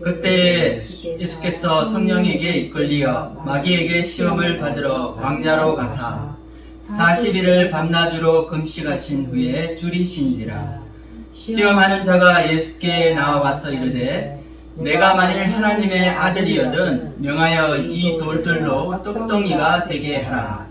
그때 예수께서 성령에게 이끌리어 마귀에게 시험을 받으러 광야로 가사 40일을 밤낮으로 금식하신 후에 줄이신지라. 시험하는 자가 예수께 나와서 이르되 내가 만일 하나님의 아들이여든 명하여 이 돌들로 떡덩이가 되게 하라.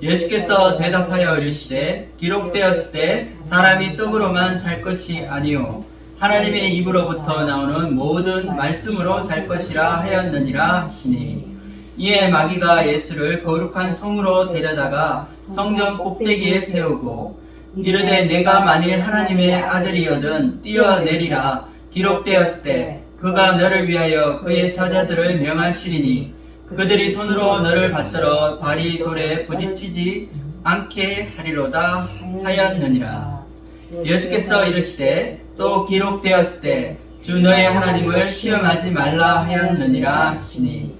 예수께서 대답하여 이르시되 기록되었으되 사람이 떡으로만 살 것이 아니요 하나님의 입으로부터 나오는 모든 말씀으로 살 것이라 하였느니라 하시니. 이에 마귀가 예수를 거룩한 성으로 데려다가 성전 꼭대기에 세우고 이르되 내가 만일 하나님의 아들이여든 뛰어내리라. 기록되었으되 그가 너를 위하여 그의 사자들을 명하시리니 그들이 손으로 너를 받들어 발이 돌에 부딪히지 않게 하리로다 하였느니라. 예수께서 이르시되 또 기록되었으되 주 너의 하나님을 시험하지 말라 하였느니라 하시니.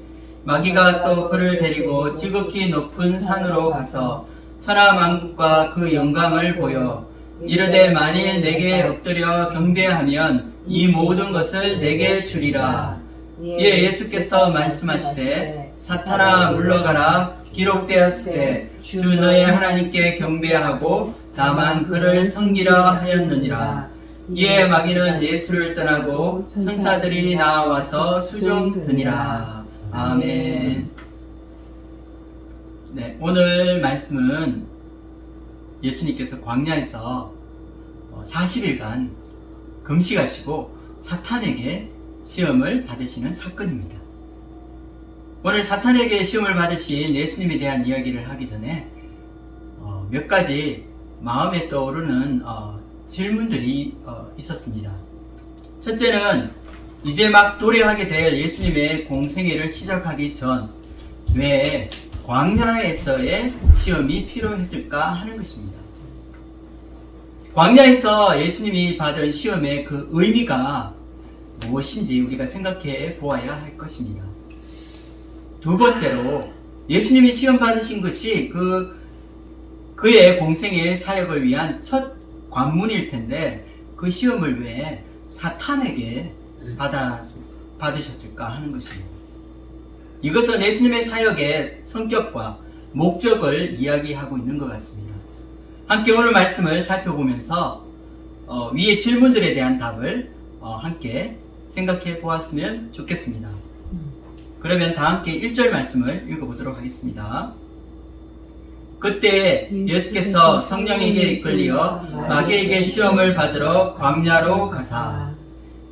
마귀가 또 그를 데리고 지극히 높은 산으로 가서 천하만국과 그 영광을 보여 이르되 만일 내게 엎드려 경배하면 이 모든 것을 내게 주리라. 이에 예수께서 말씀하시되 사탄아 물러가라. 기록되었으되 주 너의 하나님께 경배하고 다만 그를 섬기라 하였느니라. 이에 마귀는 예수를 떠나고 천사들이 나와서 수종드니라. 아멘. 네, 오늘 말씀은 예수님께서 광야에서 40일간 금식하시고 사탄에게 시험을 받으시는 사건입니다. 오늘 사탄에게 시험을 받으신 예수님에 대한 이야기를 하기 전에 몇 가지 마음에 떠오르는 질문들이 있었습니다. 첫째는 이제 막 도래하게 될 예수님의 공생애를 시작하기 전 왜 광야에서의 시험이 필요했을까 하는 것입니다. 광야에서 예수님이 받은 시험의 그 의미가 무엇인지 우리가 생각해 보아야 할 것입니다. 두 번째로 예수님이 시험 받으신 것이 그의 공생의 사역을 위한 첫 관문일 텐데 그 시험을 왜 사탄에게 받으셨을까 하는 것입니다. 이것은 예수님의 사역의 성격과 목적을 이야기하고 있는 것 같습니다. 함께 오늘 말씀을 살펴보면서 위의 질문들에 대한 답을 함께 생각해 보았으면 좋겠습니다. 그러면 다 함께 1절 말씀을 읽어보도록 하겠습니다. 그때 예수께서 성령에게 이끌리어 마귀에게 시험을 받으러 광야로 가사.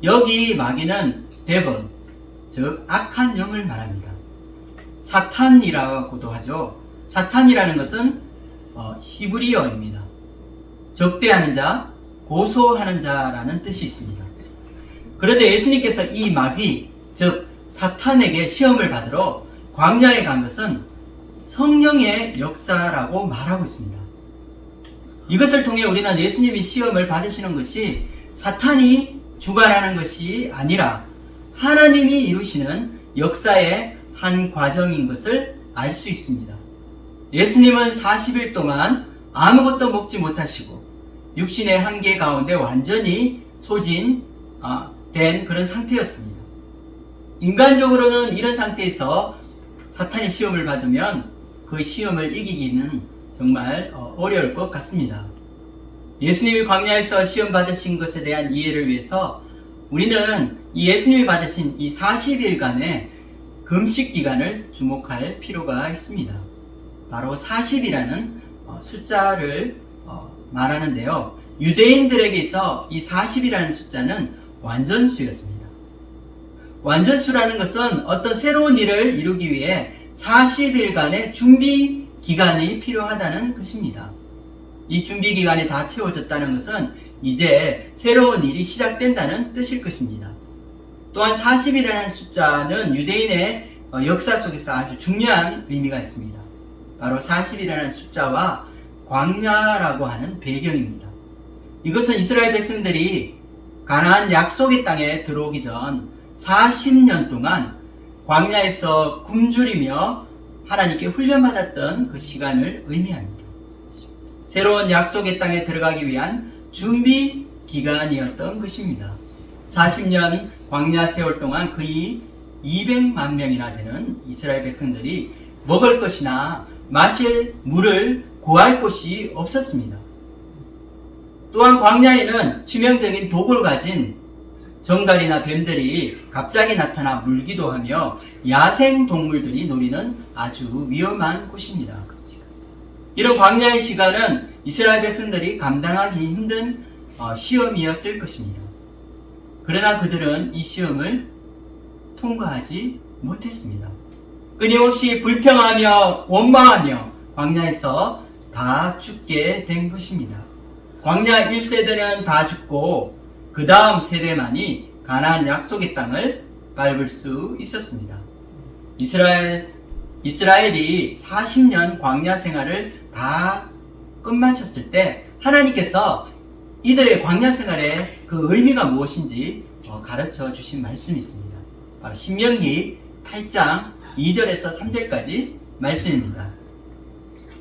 여기 마귀는 데몬, 즉 악한 영을 말합니다. 사탄이라고도 하죠. 사탄이라는 것은 히브리어입니다. 적대하는 자, 고소하는 자라는 뜻이 있습니다. 그런데 예수님께서 이 마귀, 즉 사탄에게 시험을 받으러 광야에 간 것은 성령의 역사라고 말하고 있습니다. 이것을 통해 우리는 예수님이 시험을 받으시는 것이 사탄이 주관하는 것이 아니라 하나님이 이루시는 역사의 한 과정인 것을 알 수 있습니다. 예수님은 40일 동안 아무것도 먹지 못하시고 육신의 한계 가운데 완전히 소진된 그런 상태였습니다. 인간적으로는 이런 상태에서 사탄이 시험을 받으면 그 시험을 이기기는 정말 어려울 것 같습니다. 예수님이 광야에서 시험 받으신 것에 대한 이해를 위해서 우리는 이 예수님이 받으신 이 40일간의 금식 기간을 주목할 필요가 있습니다. 바로 40이라는 숫자를 말하는데요. 유대인들에게서 이 40이라는 숫자는 완전수였습니다. 완전수라는 것은 어떤 새로운 일을 이루기 위해 40일간의 준비 기간이 필요하다는 것입니다. 이 준비 기간이 다 채워졌다는 것은 이제 새로운 일이 시작된다는 뜻일 것입니다. 또한 40이라는 숫자는 유대인의 역사 속에서 아주 중요한 의미가 있습니다. 바로 40이라는 숫자와 광야라고 하는 배경입니다. 이것은 이스라엘 백성들이 가나안 약속의 땅에 들어오기 전 40년 동안 광야에서 굶주리며 하나님께 훈련받았던 그 시간을 의미합니다. 새로운 약속의 땅에 들어가기 위한 준비 기간이었던 것입니다. 40년 광야 세월 동안 거의 200만 명이나 되는 이스라엘 백성들이 먹을 것이나 마실 물을 구할 곳이 없었습니다. 또한 광야에는 치명적인 독을 가진 정갈이나 뱀들이 갑자기 나타나 물기도 하며 야생 동물들이 노리는 아주 위험한 곳입니다. 이런 광야의 시간은 이스라엘 백성들이 감당하기 힘든 시험이었을 것입니다. 그러나 그들은 이 시험을 통과하지 못했습니다. 끊임없이 불평하며 원망하며 광야에서 다 죽게 된 것입니다. 광야 1세대는 다 죽고 그 다음 세대만이 가나안 약속의 땅을 밟을 수 있었습니다. 이스라엘이 40년 광야 생활을 다 끝마쳤을 때 하나님께서 이들의 광야 생활의 그 의미가 무엇인지 가르쳐 주신 말씀이 있습니다. 바로 신명기 8장 2절에서 3절까지 말씀입니다.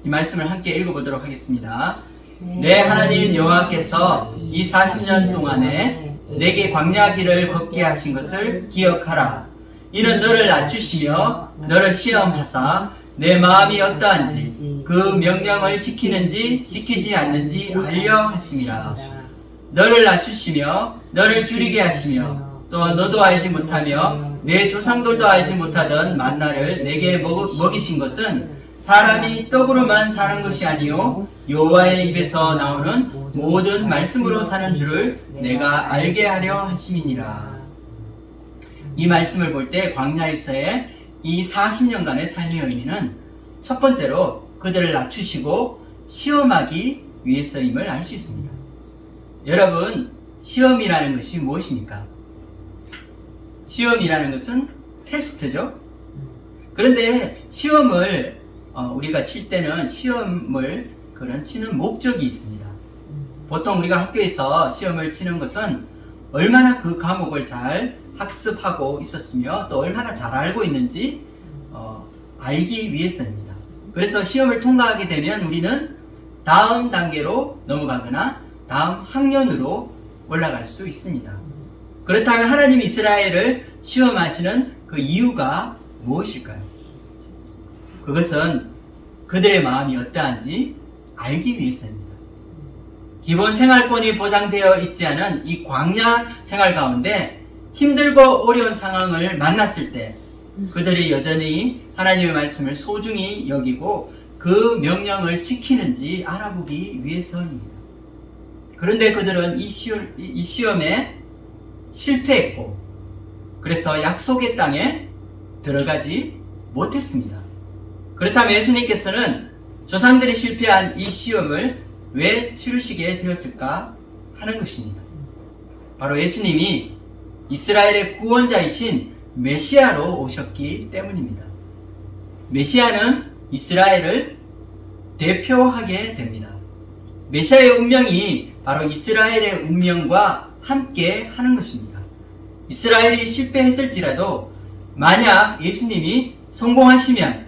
이 말씀을 함께 읽어보도록 하겠습니다. 내 하나님 여호와께서 이 40년 동안에 내게 광야 길을 걷게 하신 것을 기억하라. 이는 너를 낮추시며 너를 시험하사 내 마음이 어떠한지 그 명령을 지키는지 지키지 않는지 알려 하심이라. 너를 낮추시며 너를 줄이게 하시며 또 너도 알지 못하며 내 조상들도 알지 못하던 만나를 내게 먹이신 것은 사람이 떡으로만 사는 것이 아니요 여호와의 입에서 나오는 모든 말씀으로 사는 줄을 내가 알게 하려 하심이니라. 이 말씀을 볼 때 광야에서의 이 40년간의 삶의 의미는 첫 번째로 그들을 낮추시고 시험하기 위해서임을 알 수 있습니다. 여러분, 시험이라는 것이 무엇입니까? 시험이라는 것은 테스트죠. 그런데 시험을 우리가 칠 때는 시험을 치는 목적이 있습니다. 보통 우리가 학교에서 시험을 치는 것은 얼마나 그 과목을 잘 학습하고 있었으며 또 얼마나 잘 알고 있는지 알기 위해서입니다. 그래서 시험을 통과하게 되면 우리는 다음 단계로 넘어가거나 다음 학년으로 올라갈 수 있습니다. 그렇다면 하나님이 이스라엘을 시험하시는 그 이유가 무엇일까요? 그것은 그들의 마음이 어떠한지 알기 위해서입니다. 기본 생활권이 보장되어 있지 않은 이 광야 생활 가운데 힘들고 어려운 상황을 만났을 때 그들이 여전히 하나님의 말씀을 소중히 여기고 그 명령을 지키는지 알아보기 위해서입니다. 그런데 그들은 이 시험에 실패했고 그래서 약속의 땅에 들어가지 못했습니다. 그렇다면 예수님께서는 조상들이 실패한 이 시험을 왜 치르시게 되었을까 하는 것입니다. 바로 예수님이 이스라엘의 구원자이신 메시아로 오셨기 때문입니다. 메시아는 이스라엘을 대표하게 됩니다. 메시아의 운명이 바로 이스라엘의 운명과 함께 하는 것입니다. 이스라엘이 실패했을지라도 만약 예수님이 성공하시면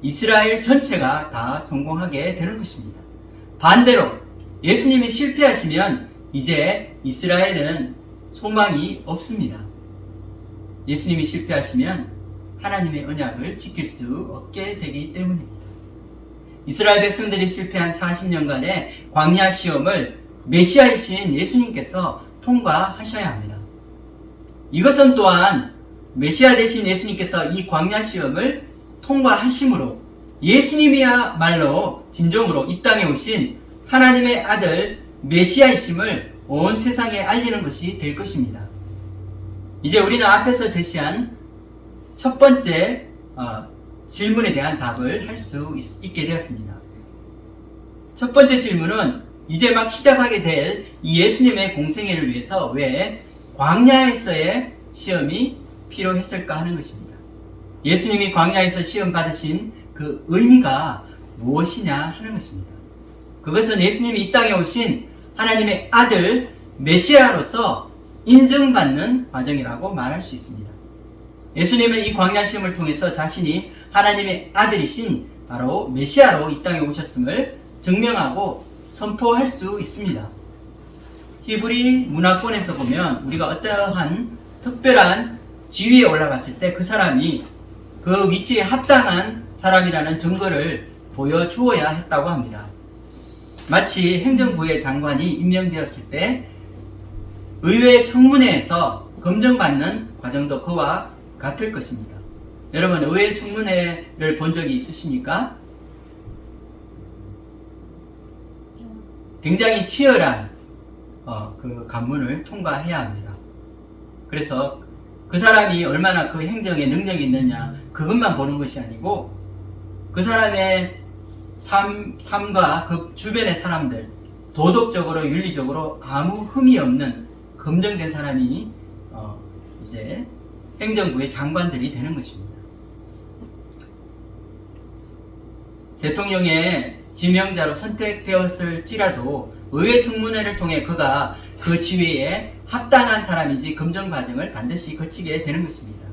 이스라엘 전체가 다 성공하게 되는 것입니다. 반대로 예수님이 실패하시면 이제 이스라엘은 소망이 없습니다. 예수님이 실패하시면 하나님의 언약을 지킬 수 없게 되기 때문입니다. 이스라엘 백성들이 실패한 40년간의 광야 시험을 메시아이신 예수님께서 통과하셔야 합니다. 이것은 또한 메시아 되신 예수님께서 이 광야 시험을 통과하심으로 예수님이야말로 진정으로 이 땅에 오신 하나님의 아들 메시아이심을 온 세상에 알리는 것이 될 것입니다. 이제 우리는 앞에서 제시한 첫 번째 질문에 대한 답을 할 수 있게 되었습니다. 첫 번째 질문은 이제 막 시작하게 될 이 예수님의 공생애를 위해서 왜 광야에서의 시험이 필요했을까 하는 것입니다. 예수님이 광야에서 시험 받으신 그 의미가 무엇이냐 하는 것입니다. 그것은 예수님이 이 땅에 오신 하나님의 아들 메시아로서 인정받는 과정이라고 말할 수 있습니다. 예수님은 이 광야 시험을 통해서 자신이 하나님의 아들이신 바로 메시아로 이 땅에 오셨음을 증명하고 선포할 수 있습니다. 히브리 문화권에서 보면 우리가 어떠한 특별한 지위에 올라갔을 때 그 사람이 그 위치에 합당한 사람이라는 증거를 보여주어야 했다고 합니다. 마치 행정부의 장관이 임명되었을 때 의회 청문회에서 검증받는 과정도 그와 같을 것입니다. 여러분, 의회 청문회를 본 적이 있으십니까? 굉장히 치열한 그 관문을 통과해야 합니다. 그래서 그 사람이 얼마나 그 행정에 능력이 있느냐 그것만 보는 것이 아니고 그 사람의 삶과 그 주변의 사람들, 도덕적으로 윤리적으로 아무 흠이 없는 검증된 사람이 이제 행정부의 장관들이 되는 것입니다. 대통령의 지명자로 선택되었을지라도 의회 청문회를 통해 그가 그 지위에 합당한 사람인지 검증 과정을 반드시 거치게 되는 것입니다.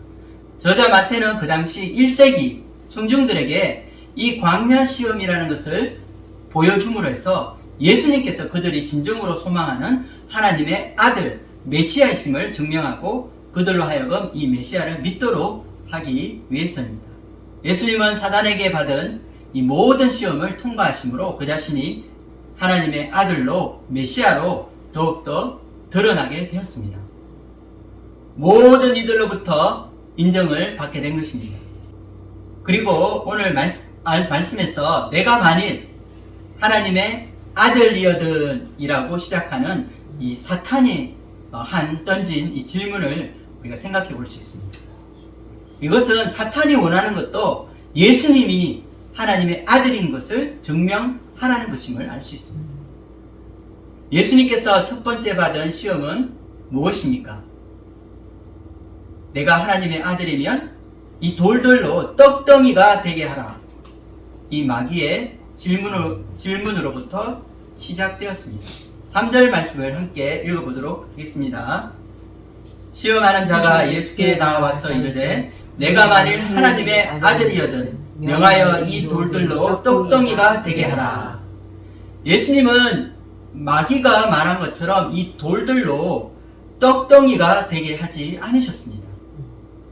저자 마태는 그 당시 1세기 청중들에게 이 광야 시험이라는 것을 보여줌으로써 예수님께서 그들이 진정으로 소망하는 하나님의 아들 메시아이심을 증명하고 그들로 하여금 이 메시아를 믿도록 하기 위해서입니다. 예수님은 사단에게 받은 이 모든 시험을 통과하심으로 그 자신이 하나님의 아들로 메시아로 더욱더 드러나게 되었습니다. 모든 이들로부터 인정을 받게 된 것입니다. 그리고 오늘 말씀에서 내가 만일 하나님의 아들이어든이라고 시작하는 이 사탄이 던진 이 질문을 우리가 생각해 볼 수 있습니다. 이것은 사탄이 원하는 것도 예수님이 하나님의 아들인 것을 증명하라는 것임을 알 수 있습니다. 예수님께서 첫 번째 받은 시험은 무엇입니까? 내가 하나님의 아들이면 이 돌들로 떡덩이가 되게 하라. 이 마귀의 질문으로부터 시작되었습니다. 3절 말씀을 함께 읽어보도록 하겠습니다. 시험하는 자가 예수께 나와서 이르되 내가 만일 하나님의 아들이여든 명하여 이 돌들로 떡덩이가 되게 하라. 예수님은 마귀가 말한 것처럼 이 돌들로 떡덩이가 되게 하지 않으셨습니다.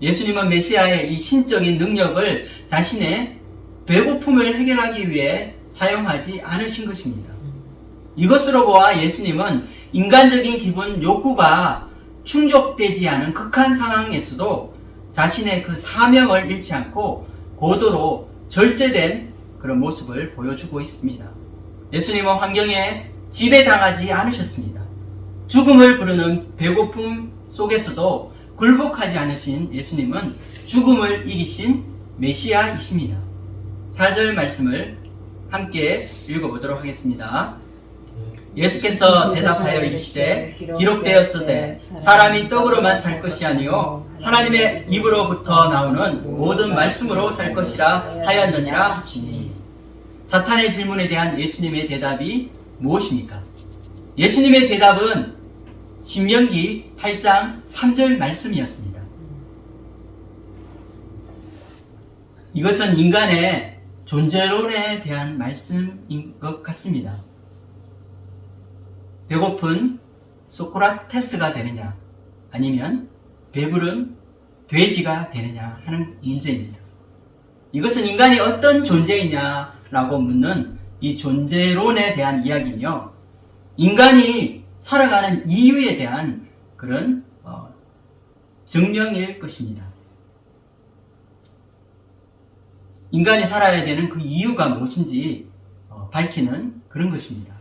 예수님은 메시아의 이 신적인 능력을 자신의 배고픔을 해결하기 위해 사용하지 않으신 것입니다. 이것으로 보아 예수님은 인간적인 기본 욕구가 충족되지 않은 극한 상황에서도 자신의 그 사명을 잃지 않고 고도로 절제된 그런 모습을 보여주고 있습니다. 예수님은 환경에 지배당하지 않으셨습니다. 죽음을 부르는 배고픔 속에서도 굴복하지 않으신 예수님은 죽음을 이기신 메시아이십니다. 4절 말씀을 함께 읽어보도록 하겠습니다. 예수께서 대답하여 이르시되 기록되었으되 사람이 떡으로만 살 것이 아니요 하나님의 입으로부터 나오는 모든 말씀으로 살 것이라 하였느니라 하시니. 사탄의 질문에 대한 예수님의 대답이 무엇입니까? 예수님의 대답은 신명기 8장 3절 말씀이었습니다. 이것은 인간의 존재론에 대한 말씀인 것 같습니다. 배고픈 소크라테스가 되느냐 아니면 배부른 돼지가 되느냐 하는 문제입니다. 이것은 인간이 어떤 존재이냐라고 묻는 이 존재론에 대한 이야기며 인간이 살아가는 이유에 대한 그런 증명일 것입니다. 인간이 살아야 되는 그 이유가 무엇인지 밝히는 그런 것입니다.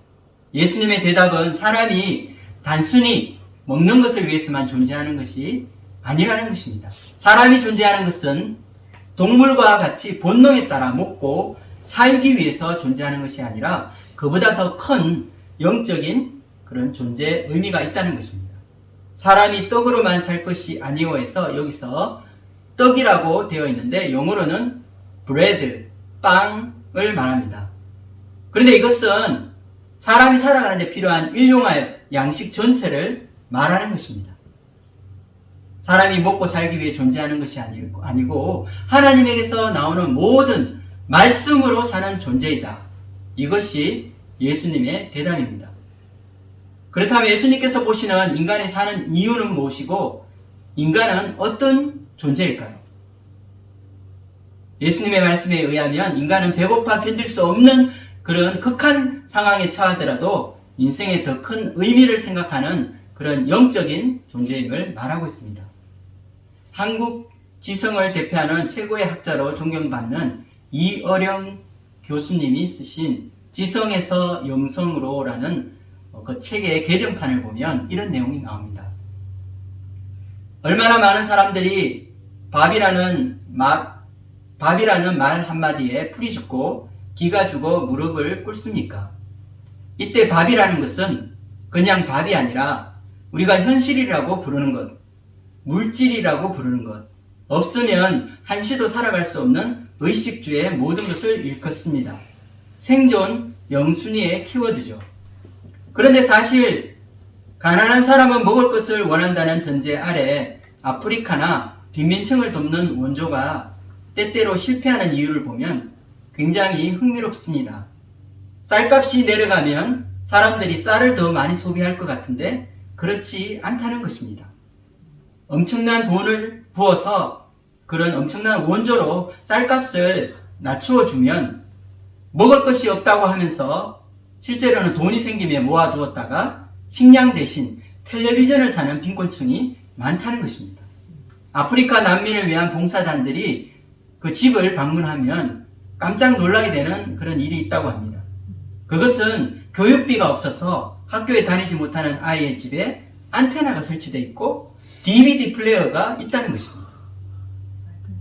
예수님의 대답은 사람이 단순히 먹는 것을 위해서만 존재하는 것이 아니라는 것입니다. 사람이 존재하는 것은 동물과 같이 본능에 따라 먹고 살기 위해서 존재하는 것이 아니라 그보다 더 큰 영적인 그런 존재 의미가 있다는 것입니다. 사람이 떡으로만 살 것이 아니오해서 여기서 떡이라고 되어 있는데 영어로는 bread, 빵을 말합니다. 그런데 이것은 사람이 살아가는 데 필요한 일용할 양식 전체를 말하는 것입니다. 사람이 먹고 살기 위해 존재하는 것이 아니고 하나님에게서 나오는 모든 말씀으로 사는 존재이다. 이것이 예수님의 대답입니다. 그렇다면 예수님께서 보시는 인간이 사는 이유는 무엇이고 인간은 어떤 존재일까요? 예수님의 말씀에 의하면 인간은 배고파 견딜 수 없는 그런 극한 상황에 처하더라도 인생의 더 큰 의미를 생각하는 그런 영적인 존재임을 말하고 있습니다. 한국 지성을 대표하는 최고의 학자로 존경받는 이어령 교수님이 쓰신 지성에서 영성으로라는 그 책의 개정판을 보면 이런 내용이 나옵니다. 얼마나 많은 사람들이 밥이라는 말 한마디에 풀이 죽고 기가 죽어 무릎을 꿇습니까? 이때 밥이라는 것은 그냥 밥이 아니라 우리가 현실이라고 부르는 것, 물질이라고 부르는 것, 없으면 한시도 살아갈 수 없는 의식주의 모든 것을 일컫습니다. 생존, 영순위의 키워드죠. 그런데 사실 가난한 사람은 먹을 것을 원한다는 전제 아래 아프리카나 빈민층을 돕는 원조가 때때로 실패하는 이유를 보면 굉장히 흥미롭습니다. 쌀값이 내려가면 사람들이 쌀을 더 많이 소비할 것 같은데 그렇지 않다는 것입니다. 엄청난 돈을 부어서 그런 엄청난 원조로 쌀값을 낮추어주면 먹을 것이 없다고 하면서 실제로는 돈이 생기면 모아두었다가 식량 대신 텔레비전을 사는 빈곤층이 많다는 것입니다. 아프리카 난민을 위한 봉사단들이 그 집을 방문하면 깜짝 놀라게 되는 그런 일이 있다고 합니다. 그것은 교육비가 없어서 학교에 다니지 못하는 아이의 집에 안테나가 설치되어 있고 DVD 플레이어가 있다는 것입니다.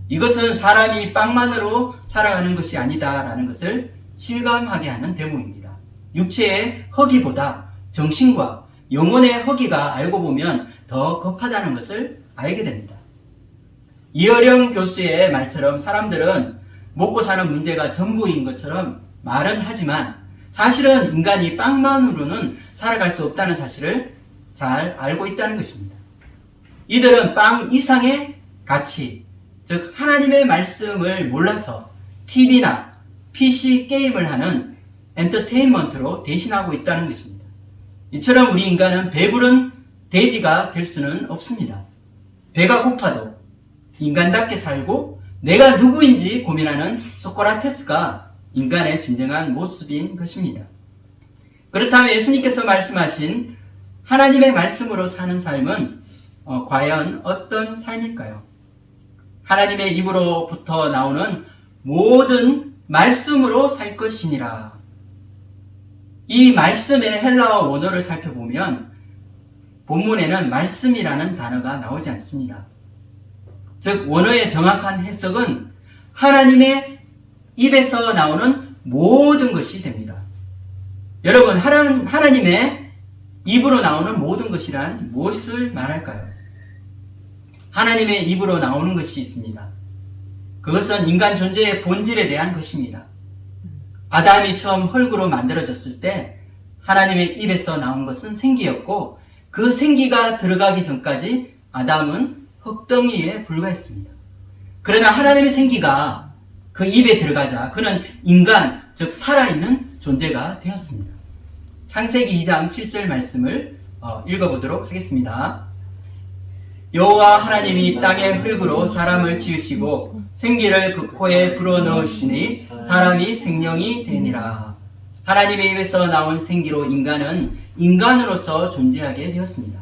이것은 사람이 빵만으로 살아가는 것이 아니다라는 것을 실감하게 하는 대목입니다. 육체의 허기보다 정신과 영혼의 허기가 알고 보면 더 급하다는 것을 알게 됩니다. 이어령 교수의 말처럼 사람들은 먹고 사는 문제가 전부인 것처럼 말은 하지만 사실은 인간이 빵만으로는 살아갈 수 없다는 사실을 잘 알고 있다는 것입니다. 이들은 빵 이상의 가치, 즉 하나님의 말씀을 몰라서 TV나 PC 게임을 하는 엔터테인먼트로 대신하고 있다는 것입니다. 이처럼 우리 인간은 배부른 돼지가 될 수는 없습니다. 배가 고파도 인간답게 살고 내가 누구인지 고민하는 소크라테스가 인간의 진정한 모습인 것입니다. 그렇다면 예수님께서 말씀하신 하나님의 말씀으로 사는 삶은 과연 어떤 삶일까요? 하나님의 입으로부터 나오는 모든 말씀으로 살 것이니라. 이 말씀의 헬라어 원어를 살펴보면 본문에는 말씀이라는 단어가 나오지 않습니다. 즉 원어의 정확한 해석은 하나님의 입에서 나오는 모든 것이 됩니다. 여러분, 하나님의 입으로 나오는 모든 것이란 무엇을 말할까요? 하나님의 입으로 나오는 것이 있습니다. 그것은 인간 존재의 본질에 대한 것입니다. 아담이 처음 흙으로 만들어졌을 때 하나님의 입에서 나온 것은 생기였고 그 생기가 들어가기 전까지 아담은 흙덩이에 불과했습니다. 그러나 하나님의 생기가 그 입에 들어가자 그는 인간, 즉 살아있는 존재가 되었습니다. 창세기 2장 7절 말씀을 읽어보도록 하겠습니다. 여호와 하나님이 땅의 흙으로 사람을 지으시고 생기를 그 코에 불어넣으시니 사람이 생명이 되니라. 하나님의 입에서 나온 생기로 인간은 인간으로서 존재하게 되었습니다.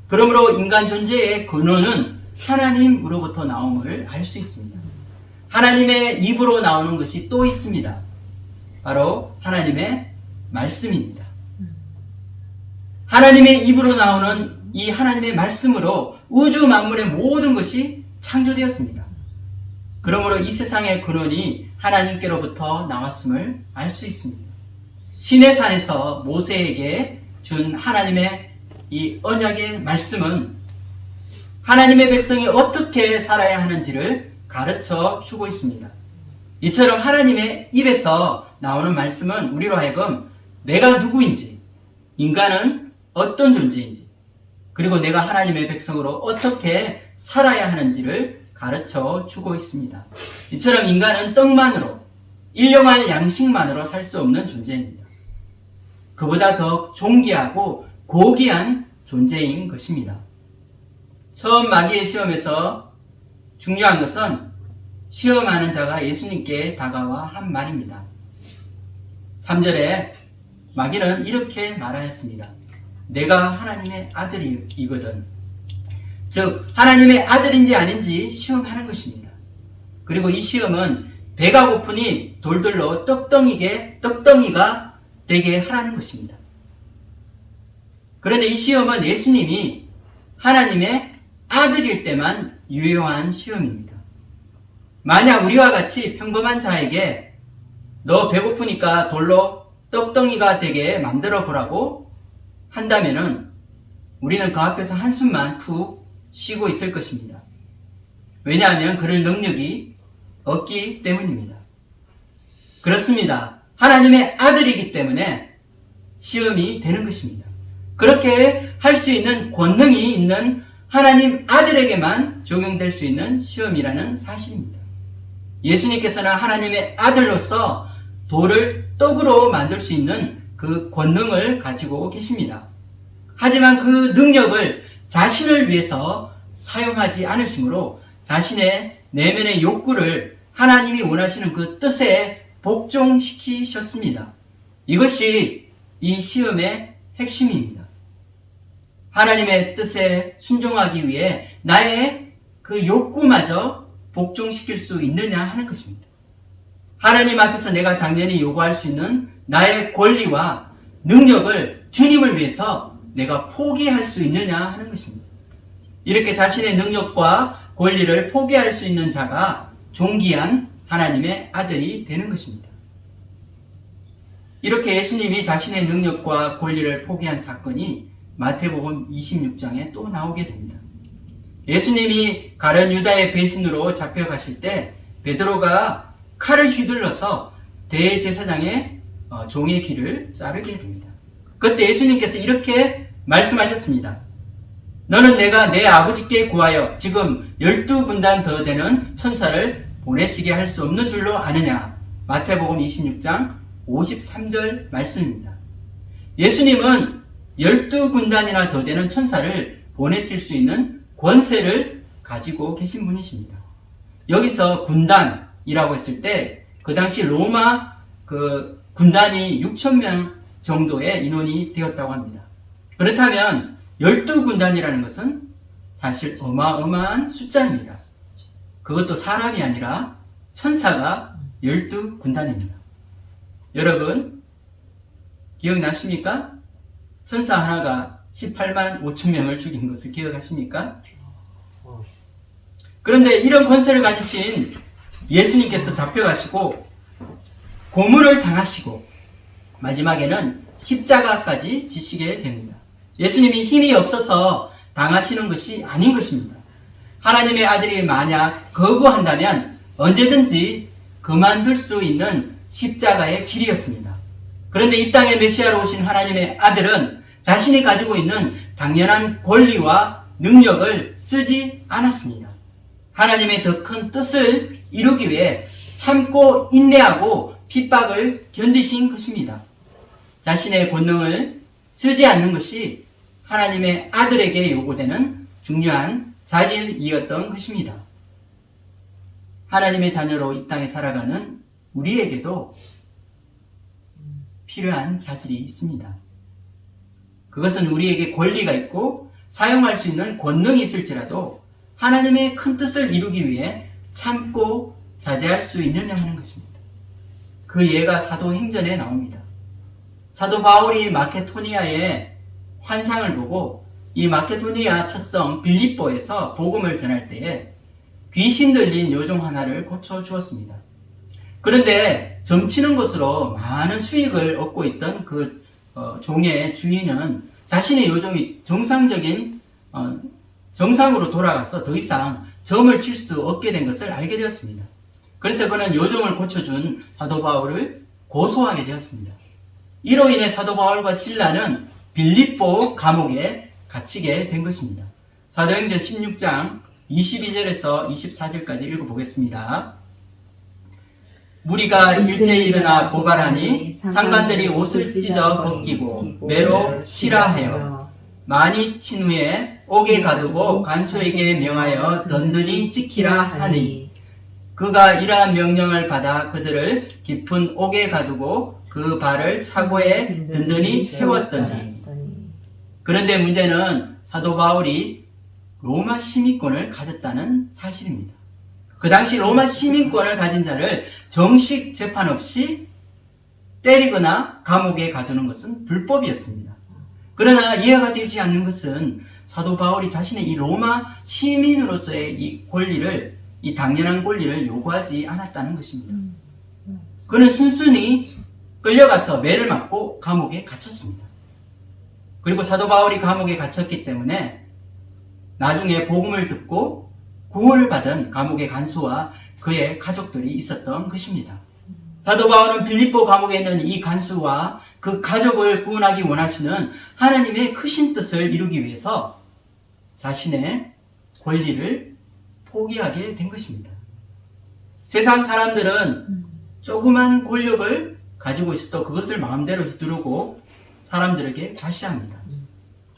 그러므로 인간 존재의 근원은 하나님으로부터 나옴을 알 수 있습니다. 하나님의 입으로 나오는 것이 또 있습니다. 바로 하나님의 말씀입니다. 하나님의 입으로 나오는 이 하나님의 말씀으로 우주 만물의 모든 것이 창조되었습니다. 그러므로 이 세상의 근원이 하나님께로부터 나왔음을 알 수 있습니다. 시내산에서 모세에게 준 하나님의 이 언약의 말씀은 하나님의 백성이 어떻게 살아야 하는지를 가르쳐 주고 있습니다. 이처럼 하나님의 입에서 나오는 말씀은 우리로 하여금 내가 누구인지, 인간은 어떤 존재인지, 그리고 내가 하나님의 백성으로 어떻게 살아야 하는지를 가르쳐 주고 있습니다. 이처럼 인간은 떡만으로, 일용할 양식만으로 살 수 없는 존재입니다. 그보다 더 존귀하고 고귀한 존재인 것입니다. 처음 마귀의 시험에서 중요한 것은 시험하는 자가 예수님께 다가와 한 말입니다. 3절에 마귀는 이렇게 말하였습니다. 내가 하나님의 아들이거든. 즉 하나님의 아들인지 아닌지 시험하는 것입니다. 그리고 이 시험은 배가 고프니 돌들로 떡덩이가 되게 하라는 것입니다. 그런데 이 시험은 예수님이 하나님의 아들일 때만 유효한 시험입니다. 만약 우리와 같이 평범한 자에게 너 배고프니까 돌로 떡덩이가 되게 만들어 보라고 한다면은 우리는 그 앞에서 한숨만 푹 쉬고 있을 것입니다. 왜냐하면 그럴 능력이 없기 때문입니다. 그렇습니다. 하나님의 아들이기 때문에 시험이 되는 것입니다. 그렇게 할 수 있는 권능이 있는 하나님 아들에게만 적용될 수 있는 시험이라는 사실입니다. 예수님께서는 하나님의 아들로서 돌을 떡으로 만들 수 있는 그 권능을 가지고 계십니다. 하지만 그 능력을 자신을 위해서 사용하지 않으시므로 자신의 내면의 욕구를 하나님이 원하시는 그 뜻에 복종시키셨습니다. 이것이 이 시험의 핵심입니다. 하나님의 뜻에 순종하기 위해 나의 그 욕구마저 복종시킬 수 있느냐 하는 것입니다. 하나님 앞에서 내가 당연히 요구할 수 있는 나의 권리와 능력을 주님을 위해서 내가 포기할 수 있느냐 하는 것입니다. 이렇게 자신의 능력과 권리를 포기할 수 있는 자가 존귀한 하나님의 아들이 되는 것입니다. 이렇게 예수님이 자신의 능력과 권리를 포기한 사건이 마태복음 26장에 또 나오게 됩니다. 예수님이 가룟 유다의 배신으로 잡혀가실 때 베드로가 칼을 휘둘러서 대제사장의 종의 귀를 자르게 됩니다. 그때 예수님께서 이렇게 말씀하셨습니다. 너는 내가 내 아버지께 구하여 지금 12군단 더 되는 천사를 보내시게 할 수 없는 줄로 아느냐. 마태복음 26장 53절 말씀입니다. 예수님은 12군단이나 더 되는 천사를 보내실 수 있는 권세를 가지고 계신 분이십니다. 여기서 군단이라고 했을 때 그 당시 로마 그 군단이 6,000명 정도의 인원이 되었다고 합니다. 그렇다면 12군단이라는 것은 사실 어마어마한 숫자입니다. 그것도 사람이 아니라 천사가 12군단입니다. 여러분 기억나십니까? 천사 하나가 18만 5천 명을 죽인 것을 기억하십니까? 그런데 이런 권세를 가지신 예수님께서 잡혀가시고 고문을 당하시고 마지막에는 십자가까지 지시게 됩니다. 예수님이 힘이 없어서 당하시는 것이 아닌 것입니다. 하나님의 아들이 만약 거부한다면 언제든지 그만둘 수 있는 십자가의 길이었습니다. 그런데 이 땅에 메시아로 오신 하나님의 아들은 자신이 가지고 있는 당연한 권리와 능력을 쓰지 않았습니다. 하나님의 더 큰 뜻을 이루기 위해 참고 인내하고 핍박을 견디신 것입니다. 자신의 본능을 쓰지 않는 것이 하나님의 아들에게 요구되는 중요한 자질이었던 것입니다. 하나님의 자녀로 이 땅에 살아가는 우리에게도 필요한 자질이 있습니다. 그것은 우리에게 권리가 있고 사용할 수 있는 권능이 있을지라도 하나님의 큰 뜻을 이루기 위해 참고 자제할 수 있느냐 하는 것입니다. 그 예가 사도행전에 나옵니다. 사도 바울이 마케도니아의 환상을 보고 이 마케도니아 첫 성 빌립보에서 복음을 전할 때에 귀신 들린 여종 하나를 고쳐주었습니다. 그런데 점치는 것으로 많은 수익을 얻고 있던 그 종의 주인은 자신의 여종이 정상으로 돌아가서 더 이상 점을 칠 수 없게 된 것을 알게 되었습니다. 그래서 그는 여종을 고쳐준 사도 바울을 고소하게 되었습니다. 이로 인해 사도 바울과 실라는 빌립보 감옥에 갇히게 된 것입니다. 사도행전 16장 22절에서 24절까지 읽어보겠습니다. 무리가 일제히 일어나 고발하니 상관들이 옷을 찢어 벗기고 매로 치라 하여 많이 친 후에 옥에 가두고 간수에게 명하여 든든히 지키라 하니 그가 이러한 명령을 받아 그들을 깊은 옥에 가두고 그 발을 차고에 든든히 채웠더니 그런데 문제는 사도 바울이 로마 시민권을 가졌다는 사실입니다. 그 당시 로마 시민권을 가진 자를 정식 재판 없이 때리거나 감옥에 가두는 것은 불법이었습니다. 그러나 이해가 되지 않는 것은 사도 바울이 자신의 이 로마 시민으로서의 이 권리를, 이 당연한 권리를 요구하지 않았다는 것입니다. 그는 순순히 끌려가서 매를 맞고 감옥에 갇혔습니다. 그리고 사도 바울이 감옥에 갇혔기 때문에 나중에 복음을 듣고 구원을 받은 감옥의 간수와 그의 가족들이 있었던 것입니다. 사도 바울은 빌립보 감옥에 있는 이 간수와 그 가족을 구원하기 원하시는 하나님의 크신 뜻을 이루기 위해서 자신의 권리를 포기하게 된 것입니다. 세상 사람들은 조그만 권력을 가지고 있어도 그것을 마음대로 휘두르고 사람들에게 과시합니다.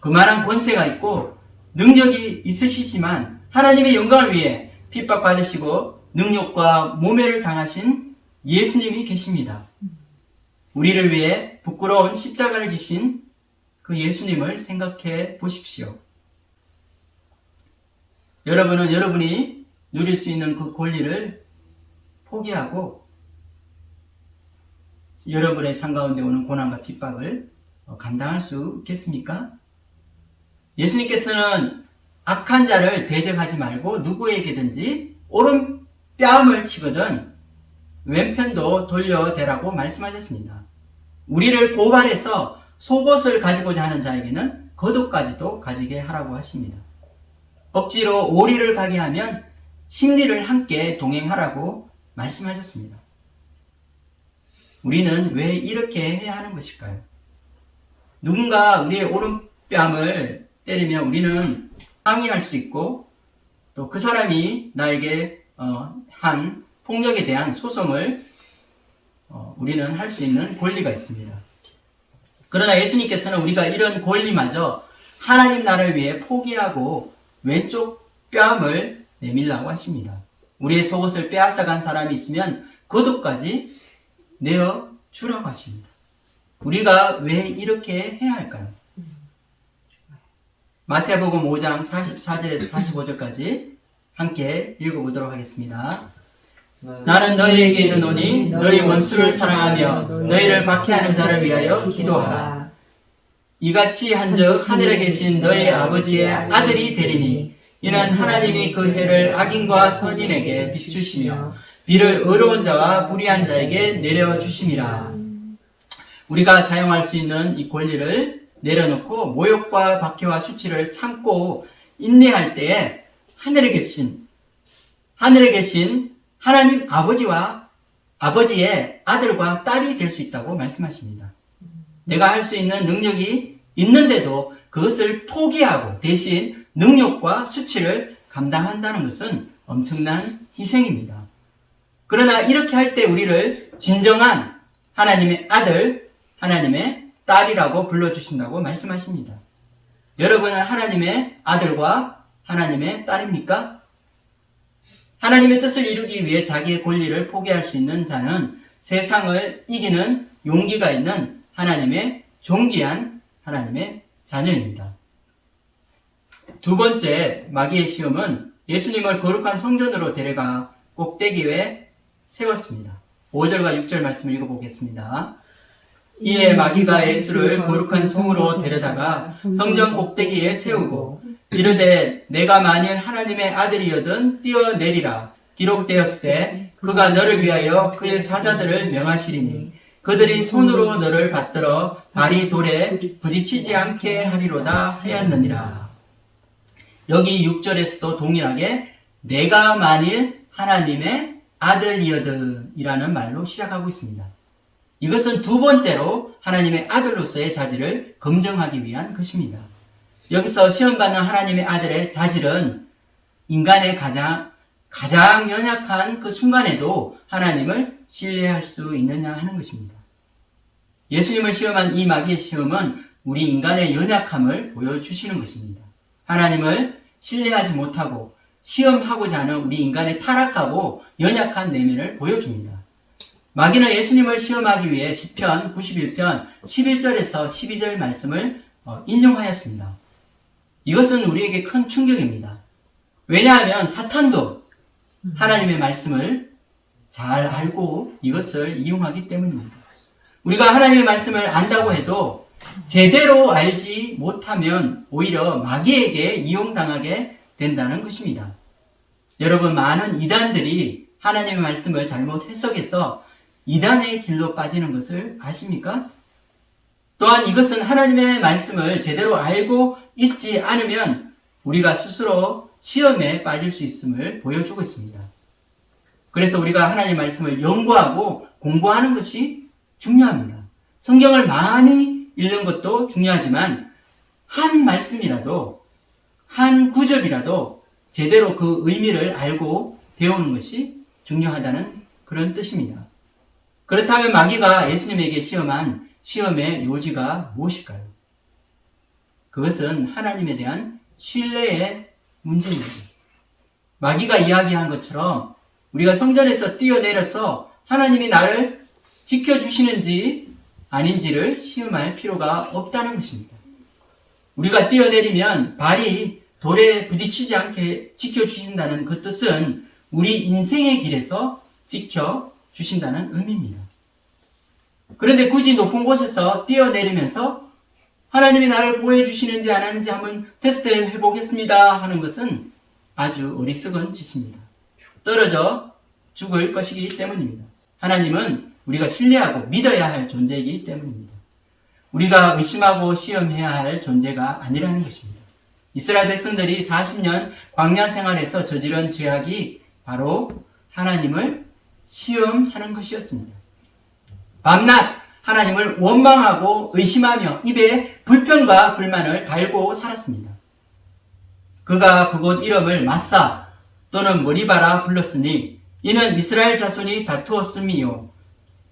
그만한 권세가 있고 능력이 있으시지만 하나님의 영광을 위해 핍박받으시고 능력과 모멸을 당하신 예수님이 계십니다. 우리를 위해 부끄러운 십자가를 지신 그 예수님을 생각해 보십시오. 여러분은 여러분이 누릴 수 있는 그 권리를 포기하고 여러분의 삶 가운데 오는 고난과 핍박을 감당할 수 있겠습니까? 예수님께서는 악한 자를 대적하지 말고 누구에게든지 오른 뺨을 치거든 왼편도 돌려대라고 말씀하셨습니다. 우리를 고발해서 속옷을 가지고자 하는 자에게는 겉옷까지도 가지게 하라고 하십니다. 억지로 오리를 가게 하면 심리를 함께 동행하라고 말씀하셨습니다. 우리는 왜 이렇게 해야 하는 것일까요? 누군가 우리의 오른뺨을 때리면 우리는 항의할 수 있고 또 그 사람이 나에게 한 폭력에 대한 소송을 우리는 할 수 있는 권리가 있습니다. 그러나 예수님께서는 우리가 이런 권리마저 하나님 나라를 위해 포기하고 왼쪽 뺨을 내밀라고 하십니다. 우리의 속옷을 빼앗아간 사람이 있으면 겉옷까지 내어주라고 하십니다. 우리가 왜 이렇게 해야 할까요? 마태복음 5장 44절에서 45절까지 함께 읽어보도록 하겠습니다. 나는 너희에게 이르노니 너희 원수를 사랑하며 너희를 박해하는 자를 위하여 기도하라. 이같이 한즉 하늘에 계신 너희 아버지의 아들이 되리니 이는 하나님이 그 해를 악인과 선인에게 비추시며 비를 의로운 자와 불의한 자에게 내려주심이라. 우리가 사용할 수 있는 이 권리를 내려놓고 모욕과 박해와 수치를 참고 인내할 때에 하늘에 계신 하나님 아버지와 아버지의 아들과 딸이 될 수 있다고 말씀하십니다. 내가 할 수 있는 능력이 있는데도 그것을 포기하고 대신 능력과 수치를 감당한다는 것은 엄청난 희생입니다. 그러나 이렇게 할 때 우리를 진정한 하나님의 아들, 하나님의 딸이라고 불러주신다고 말씀하십니다. 여러분은 하나님의 아들과 하나님의 딸입니까? 하나님의 뜻을 이루기 위해 자기의 권리를 포기할 수 있는 자는 세상을 이기는 용기가 있는 하나님의 존귀한 하나님의 자녀입니다. 두 번째 마귀의 시험은 예수님을 거룩한 성전으로 데려가 꼭대기에 세웠습니다. 5절과 6절 말씀을 읽어보겠습니다. 이에 마귀가 예수를 거룩한 성으로 데려다가 성전 꼭대기에 세우고 이르되 내가 만일 하나님의 아들이여든 뛰어내리라 기록되었으되 그가 너를 위하여 그의 사자들을 명하시리니 그들이 손으로 너를 받들어 발이 돌에 부딪히지 않게 하리로다 하였느니라. 여기 6절에서도 동일하게 내가 만일 하나님의 아들이여든 이라는 말로 시작하고 있습니다. 이것은 두 번째로 하나님의 아들로서의 자질을 검증하기 위한 것입니다. 여기서 시험받는 하나님의 아들의 자질은 인간의 가장 연약한 그 순간에도 하나님을 신뢰할 수 있느냐 하는 것입니다. 예수님을 시험한 이 마귀의 시험은 우리 인간의 연약함을 보여주시는 것입니다. 하나님을 신뢰하지 못하고 시험하고자 하는 우리 인간의 타락하고 연약한 내면을 보여줍니다. 마귀는 예수님을 시험하기 위해 시편 91편 11절에서 12절 말씀을 인용하였습니다. 이것은 우리에게 큰 충격입니다. 왜냐하면 사탄도 하나님의 말씀을 잘 알고 이것을 이용하기 때문입니다. 우리가 하나님의 말씀을 안다고 해도 제대로 알지 못하면 오히려 마귀에게 이용당하게 된다는 것입니다. 여러분, 많은 이단들이 하나님의 말씀을 잘못 해석해서 이단의 길로 빠지는 것을 아십니까? 또한 이것은 하나님의 말씀을 제대로 알고 있지 않으면 우리가 스스로 시험에 빠질 수 있음을 보여주고 있습니다. 그래서 우리가 하나님의 말씀을 연구하고 공부하는 것이 중요합니다. 성경을 많이 읽는 것도 중요하지만 한 말씀이라도 한 구절이라도 제대로 그 의미를 알고 배우는 것이 중요하다는 그런 뜻입니다. 그렇다면 마귀가 예수님에게 시험한 시험의 요지가 무엇일까요? 그것은 하나님에 대한 신뢰의 문제입니다. 마귀가 이야기한 것처럼 우리가 성전에서 뛰어내려서 하나님이 나를 지켜주시는지 아닌지를 시험할 필요가 없다는 것입니다. 우리가 뛰어내리면 발이 돌에 부딪히지 않게 지켜주신다는 그 뜻은 우리 인생의 길에서 지켜주신다는 의미입니다. 그런데 굳이 높은 곳에서 뛰어내리면서 하나님이 나를 보호해 주시는지 안 하는지 한번 테스트해 보겠습니다 하는 것은 아주 어리석은 짓입니다. 떨어져 죽을 것이기 때문입니다. 하나님은 우리가 신뢰하고 믿어야 할 존재이기 때문입니다. 우리가 의심하고 시험해야 할 존재가 아니라는 것입니다. 이스라엘 백성들이 40년 광야 생활에서 저지른 죄악이 바로 하나님을 시험하는 것이었습니다. 밤낮 하나님을 원망하고 의심하며 입에 불평과 불만을 달고 살았습니다. 그가 그곳 이름을 마사 또는 머리바라 불렀으니 이는 이스라엘 자손이 다투었음이요.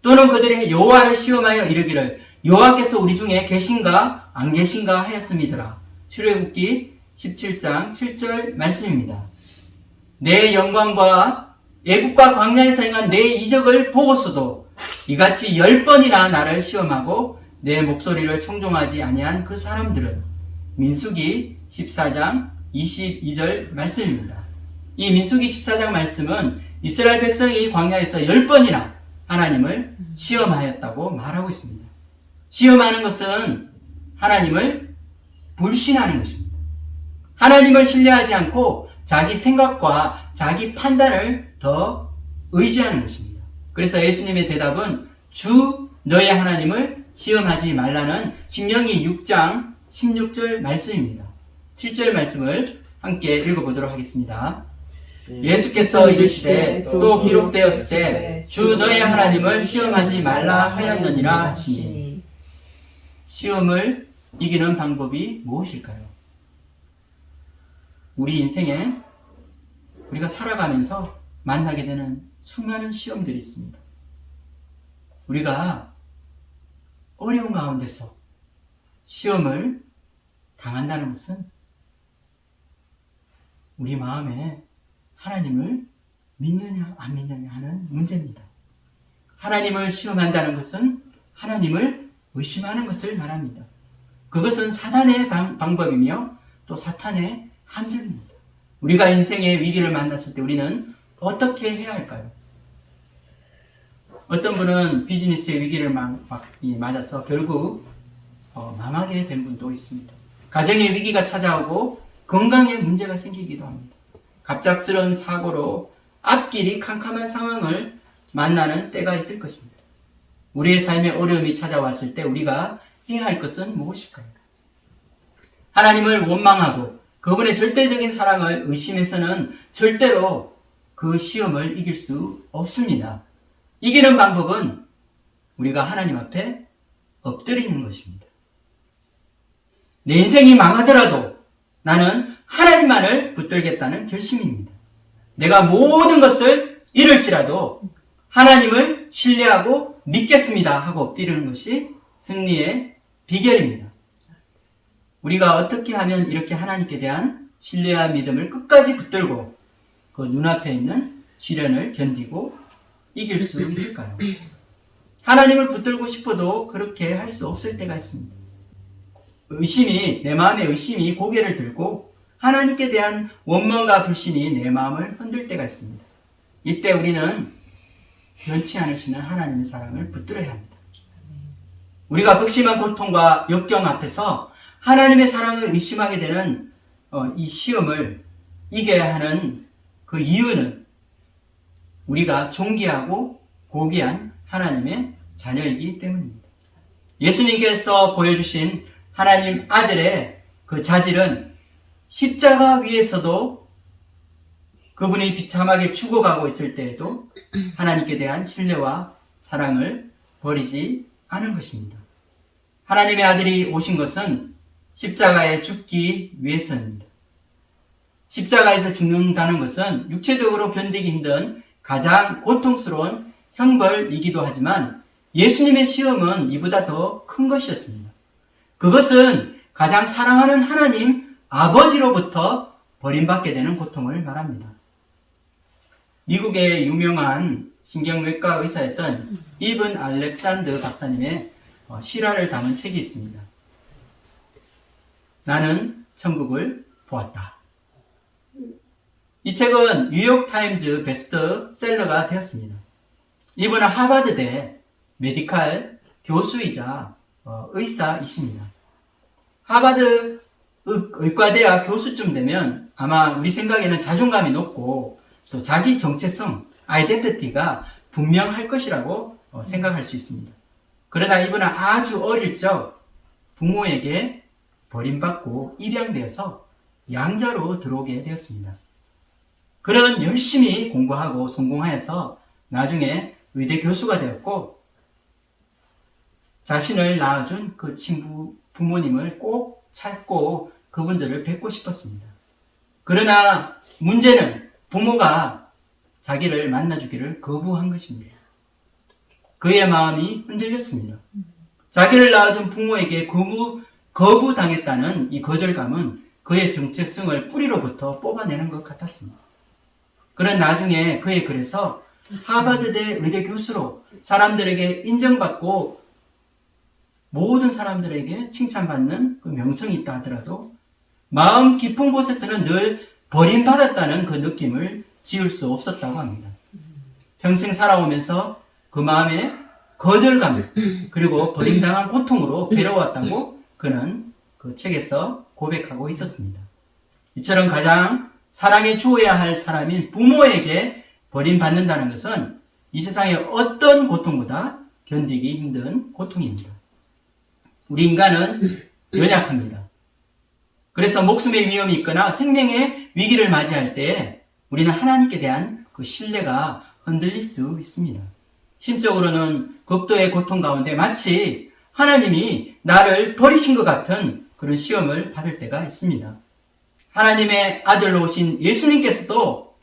또는 그들이 여호와를 시험하여 이르기를 여호와께서 우리 중에 계신가 안 계신가 하였음이더라. 출애굽기 17장 7절 말씀입니다. 내 영광과 애국과 광야에서 행한 내 이적을 보고서도 이같이 10번이나 나를 시험하고 내 목소리를 청종하지 아니한 그 사람들은 민수기 14장 22절 말씀입니다. 이 민수기 14장 말씀은 이스라엘 백성이 광야에서 10번이나 하나님을 시험하였다고 말하고 있습니다. 시험하는 것은 하나님을 불신하는 것입니다. 하나님을 신뢰하지 않고 자기 생각과 자기 판단을 더 의지하는 것입니다. 그래서 예수님의 대답은 주 너의 하나님을 시험하지 말라는 신명기 6장 16절 말씀입니다. 7절 말씀을 함께 읽어보도록 하겠습니다. 예수께서 이르시되 또 기록되었으되 주 너의 하나님을 시험하지 말라 하였느니라 하시니. 시험을 이기는 방법이 무엇일까요? 우리 인생에 우리가 살아가면서 만나게 되는 수많은 시험들이 있습니다. 우리가 어려운 가운데서 시험을 당한다는 것은 우리 마음에 하나님을 믿느냐 안 믿느냐 하는 문제입니다. 하나님을 시험한다는 것은 하나님을 의심하는 것을 말합니다. 그것은 사탄의 방법이며 또 사탄의 함정입니다. 우리가 인생의 위기를 만났을 때 우리는 어떻게 해야 할까요? 어떤 분은 비즈니스의 위기를 맞아서 결국 망하게 된 분도 있습니다. 가정의 위기가 찾아오고 건강에 문제가 생기기도 합니다. 갑작스러운 사고로 앞길이 캄캄한 상황을 만나는 때가 있을 것입니다. 우리의 삶에 어려움이 찾아왔을 때 우리가 해야 할 것은 무엇일까요? 하나님을 원망하고 그분의 절대적인 사랑을 의심해서는 절대로 그 시험을 이길 수 없습니다. 이기는 방법은 우리가 하나님 앞에 엎드리는 것입니다. 내 인생이 망하더라도 나는 하나님만을 붙들겠다는 결심입니다. 내가 모든 것을 잃을지라도 하나님을 신뢰하고 믿겠습니다 하고 엎드리는 것이 승리의 비결입니다. 우리가 어떻게 하면 이렇게 하나님께 대한 신뢰와 믿음을 끝까지 붙들고 그 눈앞에 있는 시련을 견디고 이길 수 있을까요? 하나님을 붙들고 싶어도 그렇게 할 수 없을 때가 있습니다. 내 마음의 의심이 고개를 들고 하나님께 대한 원망과 불신이 내 마음을 흔들 때가 있습니다. 이때 우리는 변치 않으시는 하나님의 사랑을 붙들어야 합니다. 우리가 극심한 고통과 역경 앞에서 하나님의 사랑을 의심하게 되는 이 시험을 이겨야 하는 그 이유는 우리가 존귀하고 고귀한 하나님의 자녀이기 때문입니다. 예수님께서 보여주신 하나님 아들의 그 자질은 십자가 위에서도 그분이 비참하게 죽어가고 있을 때에도 하나님께 대한 신뢰와 사랑을 버리지 않은 것입니다. 하나님의 아들이 오신 것은 십자가에 죽기 위해서입니다. 십자가에서 죽는다는 것은 육체적으로 견디기 힘든 가장 고통스러운 형벌이기도 하지만 예수님의 시험은 이보다 더 큰 것이었습니다. 그것은 가장 사랑하는 하나님 아버지로부터 버림받게 되는 고통을 말합니다. 미국의 유명한 신경외과 의사였던 이븐 알렉산더 박사님의 실화를 담은 책이 있습니다. 나는 천국을 보았다. 이 책은 뉴욕타임즈 베스트셀러가 되었습니다. 이분은 하버드대 메디칼 교수이자 의사이십니다. 하버드 의과대학 교수쯤 되면 아마 우리 생각에는 자존감이 높고 또 자기 정체성, 아이덴티티가 분명할 것이라고 생각할 수 있습니다. 그러나 이분은 아주 어릴 적 부모에게 버림받고 입양되어서 양자로 들어오게 되었습니다. 그는 열심히 공부하고 성공하여서 나중에 의대 교수가 되었고 자신을 낳아준 그 친구 부모님을 꼭 찾고 그분들을 뵙고 싶었습니다. 그러나 문제는 부모가 자기를 만나주기를 거부한 것입니다. 그의 마음이 흔들렸습니다. 자기를 낳아준 부모에게 거부당했다는 이 거절감은 그의 정체성을 뿌리로부터 뽑아내는 것 같았습니다. 그는 나중에 그의 글에서 하버드대 의대 교수로 사람들에게 인정받고 모든 사람들에게 칭찬받는 그 명성이 있다 하더라도 마음 깊은 곳에서는 늘 버림받았다는 그 느낌을 지울 수 없었다고 합니다. 평생 살아오면서 그 마음의 거절감 그리고 버림당한 고통으로 괴로웠다고 그는 그 책에서 고백하고 있었습니다. 이처럼 가장 사랑해 주어야 할 사람인 부모에게 버림받는다는 것은 이 세상의 어떤 고통보다 견디기 힘든 고통입니다. 우리 인간은 연약합니다. 그래서 목숨의 위험이 있거나 생명의 위기를 맞이할 때 우리는 하나님께 대한 그 신뢰가 흔들릴 수 있습니다. 심적으로는 극도의 고통 가운데 마치 하나님이 나를 버리신 것 같은 그런 시험을 받을 때가 있습니다. 하나님의 아들로 오신 예수님께서도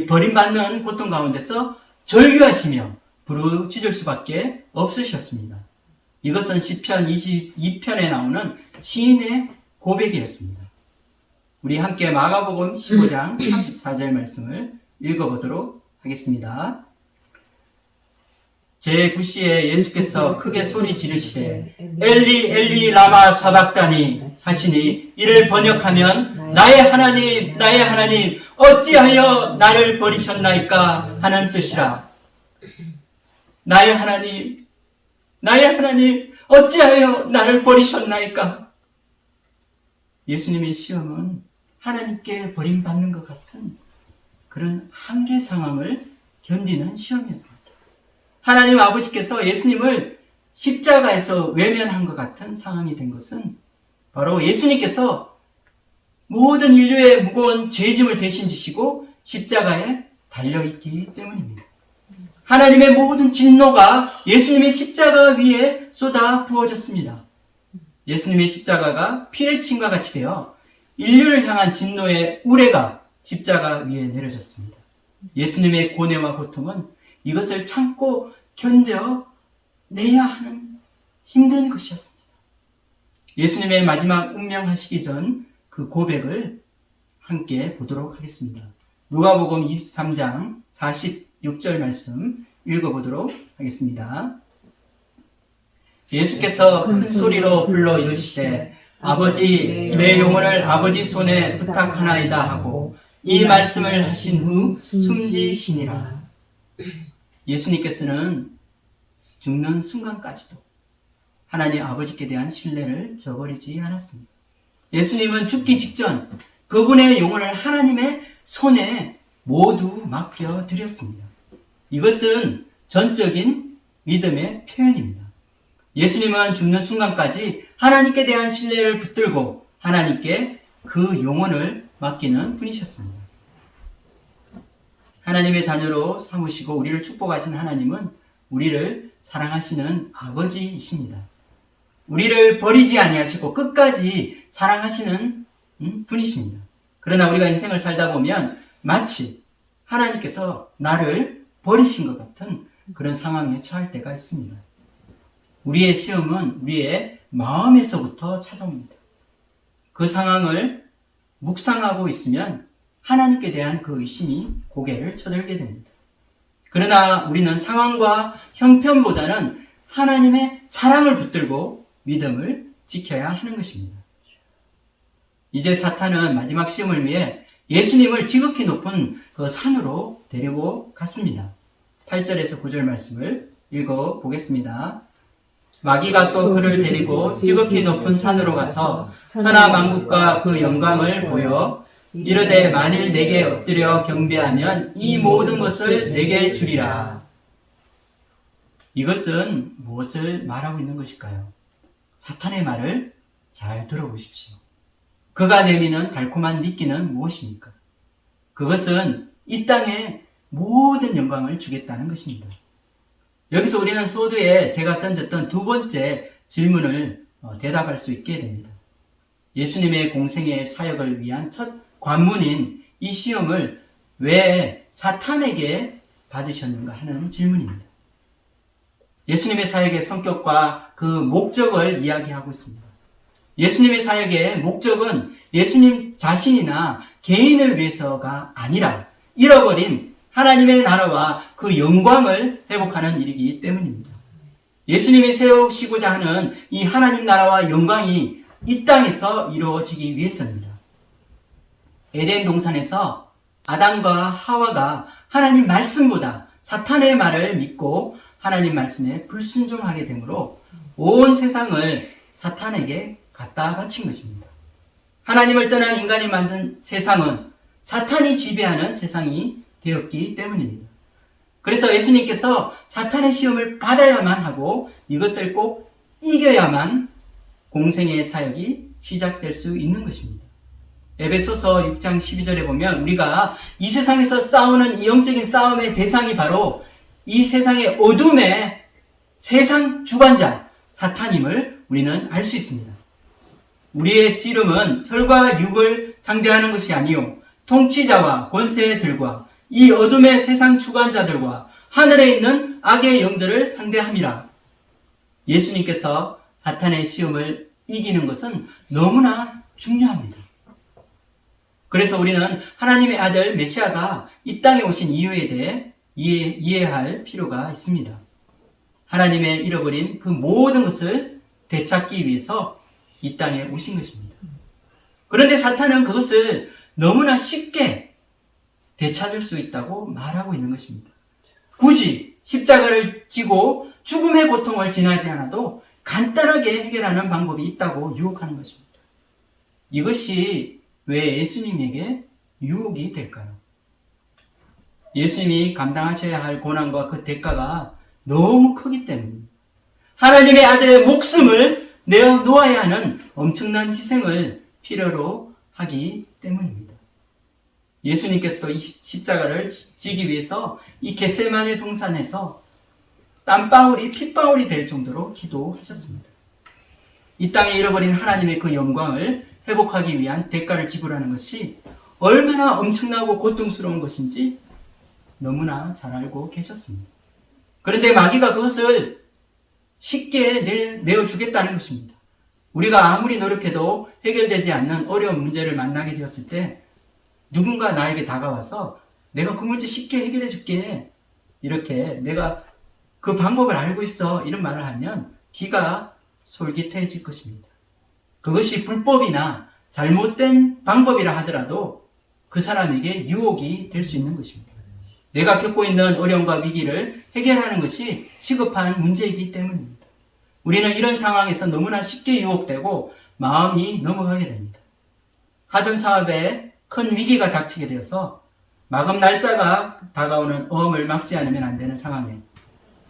버림받는 고통 가운데서 절규하시며 부르짖을 수밖에 없으셨습니다. 이것은 시편 22편에 나오는 시인의 고백이었습니다. 우리 함께 마가복음 15장 34절 말씀을 읽어보도록 하겠습니다. 제9시에 예수께서 크게 소리 지르시되 엘리 엘리 라마 사박다니 하시니 이를 번역하면 나의 하나님 어찌하여 나를 버리셨나이까 하는 뜻이라. 나의 하나님 어찌하여 나를 버리셨나이까. 예수님의 시험은 하나님께 버림받는 것 같은 그런 한계 상황을 견디는 시험이었습니다. 하나님 아버지께서 예수님을 십자가에서 외면한 것 같은 상황이 된 것은 바로 예수님께서 모든 인류의 무거운 죄짐을 대신 지시고 십자가에 달려있기 때문입니다. 하나님의 모든 진노가 예수님의 십자가 위에 쏟아 부어졌습니다. 예수님의 십자가가 피레침과 같이 되어 인류를 향한 진노의 우레가 십자가 위에 내려졌습니다. 예수님의 고뇌와 고통은 이것을 참고 견뎌내야 하는 힘든 것이었습니다. 예수님의 마지막 운명하시기 전 그 고백을 함께 보도록 하겠습니다. 누가복음 23장 46절 말씀 읽어보도록 하겠습니다. 예수께서 큰 소리로 불러 이르시되 아버지 내 영혼을 아버지 손에 부탁하나이다 하고 이 말씀을 하신 후 숨지시니라. 예수님께서는 죽는 순간까지도 하나님 아버지께 대한 신뢰를 저버리지 않았습니다. 예수님은 죽기 직전 그분의 영혼을 하나님의 손에 모두 맡겨드렸습니다. 이것은 전적인 믿음의 표현입니다. 예수님은 죽는 순간까지 하나님께 대한 신뢰를 붙들고 하나님께 그 영혼을 맡기는 분이셨습니다. 하나님의 자녀로 삼으시고 우리를 축복하신 하나님은 우리를 사랑하시는 아버지이십니다. 우리를 버리지 아니하시고 끝까지 사랑하시는 분이십니다. 그러나 우리가 인생을 살다 보면 마치 하나님께서 나를 버리신 것 같은 그런 상황에 처할 때가 있습니다. 우리의 시험은 우리의 마음에서부터 찾아옵니다. 그 상황을 묵상하고 있으면 하나님께 대한 그 의심이 고개를 쳐들게 됩니다. 그러나 우리는 상황과 형편보다는 하나님의 사랑을 붙들고 믿음을 지켜야 하는 것입니다. 이제 사탄은 마지막 시험을 위해 예수님을 지극히 높은 그 산으로 데리고 갔습니다. 8절에서 9절 말씀을 읽어보겠습니다. 마귀가 또 그를 데리고 지극히 높은 산으로 가서 천하만국과 그 영광을 보여 이르되 만일 내게 엎드려 경배하면 이 모든 것을 내게 주리라. 이것은 무엇을 말하고 있는 것일까요? 사탄의 말을 잘 들어보십시오. 그가 내미는 달콤한 미끼는 무엇입니까? 그것은 이 땅에 모든 영광을 주겠다는 것입니다. 여기서 우리는 소두에 제가 던졌던 두 번째 질문을 대답할 수 있게 됩니다. 예수님의 공생의 사역을 위한 첫 관문인 이 시험을 왜 사탄에게 받으셨는가 하는 질문입니다. 예수님의 사역의 성격과 그 목적을 이야기하고 있습니다. 예수님의 사역의 목적은 예수님 자신이나 개인을 위해서가 아니라 잃어버린 하나님의 나라와 그 영광을 회복하는 일이기 때문입니다. 예수님이 세우시고자 하는 이 하나님 나라와 영광이 이 땅에서 이루어지기 위해서입니다. 에덴 동산에서 아담과 하와가 하나님 말씀보다 사탄의 말을 믿고 하나님 말씀에 불순종하게 되므로 온 세상을 사탄에게 갖다 바친 것입니다. 하나님을 떠난 인간이 만든 세상은 사탄이 지배하는 세상이 되었기 때문입니다. 그래서 예수님께서 사탄의 시험을 받아야만 하고 이것을 꼭 이겨야만 공생의 사역이 시작될 수 있는 것입니다. 에베소서 6장 12절에 보면 우리가 이 세상에서 싸우는 이 영적인 싸움의 대상이 바로 이 세상의 어둠의 세상 주관자 사탄임을 우리는 알 수 있습니다. 우리의 씨름은 혈과 육을 상대하는 것이 아니요 통치자와 권세들과 이 어둠의 세상 주관자들과 하늘에 있는 악의 영들을 상대함이라. 예수님께서 사탄의 시험을 이기는 것은 너무나 중요합니다. 그래서 우리는 하나님의 아들 메시아가 이 땅에 오신 이유에 대해 이해할 필요가 있습니다. 하나님의 잃어버린 그 모든 것을 되찾기 위해서 이 땅에 오신 것입니다. 그런데 사탄은 그것을 너무나 쉽게 되찾을 수 있다고 말하고 있는 것입니다. 굳이 십자가를 지고 죽음의 고통을 지나지 않아도 간단하게 해결하는 방법이 있다고 유혹하는 것입니다. 이것이 왜 예수님에게 유혹이 될까요? 예수님이 감당하셔야 할 고난과 그 대가가 너무 크기 때문입니다. 하나님의 아들의 목숨을 내어놓아야 하는 엄청난 희생을 필요로 하기 때문입니다. 예수님께서도 이 십자가를 지기 위해서 이 겟세마네 동산에서 땀방울이 핏방울이 될 정도로 기도하셨습니다. 이 땅에 잃어버린 하나님의 그 영광을 회복하기 위한 대가를 지불하는 것이 얼마나 엄청나고 고통스러운 것인지 너무나 잘 알고 계셨습니다. 그런데 마귀가 그것을 쉽게 내어주겠다는 것입니다. 우리가 아무리 노력해도 해결되지 않는 어려운 문제를 만나게 되었을 때 누군가 나에게 다가와서 내가 그 문제 쉽게 해결해 줄게, 이렇게 내가 그 방법을 알고 있어, 이런 말을 하면 귀가 솔깃해질 것입니다. 그것이 불법이나 잘못된 방법이라 하더라도 그 사람에게 유혹이 될 수 있는 것입니다. 내가 겪고 있는 어려움과 위기를 해결하는 것이 시급한 문제이기 때문입니다. 우리는 이런 상황에서 너무나 쉽게 유혹되고 마음이 넘어가게 됩니다. 하던 사업에 큰 위기가 닥치게 되어서 마감 날짜가 다가오는 어음을 막지 않으면 안 되는 상황에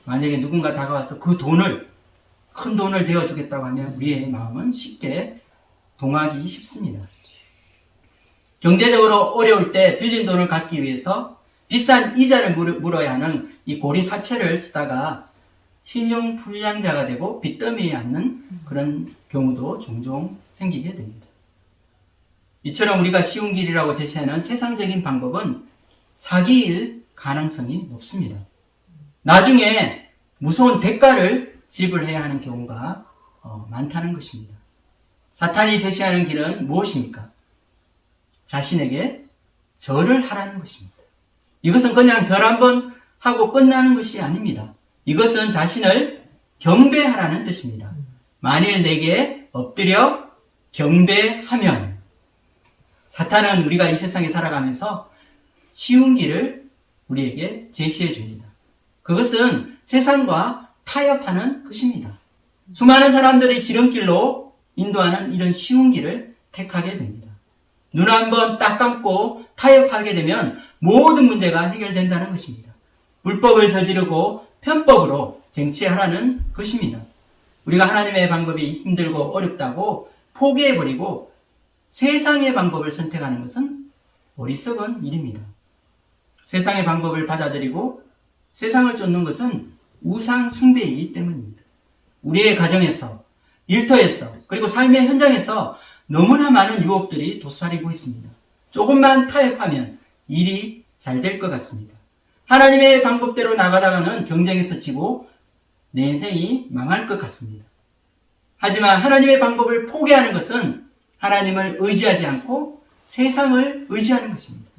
만약에 누군가 다가와서 그 큰 돈을 대어주겠다고 하면 우리의 마음은 쉽게 동하기 쉽습니다. 경제적으로 어려울 때 빌린 돈을 갚기 위해서 비싼 이자를 물어야 하는 이 고리사채를 쓰다가 신용 불량자가 되고 빚더미에 앉는 그런 경우도 종종 생기게 됩니다. 이처럼 우리가 쉬운 길이라고 제시하는 세상적인 방법은 사기일 가능성이 높습니다. 나중에 무서운 대가를 지불해야 하는 경우가 많다는 것입니다. 사탄이 제시하는 길은 무엇입니까? 자신에게 절을 하라는 것입니다. 이것은 그냥 절 한번 하고 끝나는 것이 아닙니다. 이것은 자신을 경배하라는 뜻입니다. 만일 내게 엎드려 경배하면, 사탄은 우리가 이 세상에 살아가면서 쉬운 길을 우리에게 제시해 줍니다. 그것은 세상과 타협하는 것입니다. 수많은 사람들이 지름길로 인도하는 이런 쉬운 길을 택하게 됩니다. 눈 한번 딱 감고 타협하게 되면 모든 문제가 해결된다는 것입니다. 불법을 저지르고 편법으로 쟁취하라는 것입니다. 우리가 하나님의 방법이 힘들고 어렵다고 포기해버리고 세상의 방법을 선택하는 것은 어리석은 일입니다. 세상의 방법을 받아들이고 세상을 쫓는 것은 우상 숭배이기 때문입니다. 우리의 가정에서, 일터에서, 그리고 삶의 현장에서 너무나 많은 유혹들이 도사리고 있습니다. 조금만 타협하면 일이 잘 될 것 같습니다. 하나님의 방법대로 나가다가는 경쟁에서 지고 내 인생이 망할 것 같습니다. 하지만 하나님의 방법을 포기하는 것은 하나님을 의지하지 않고 세상을 의지하는 것입니다.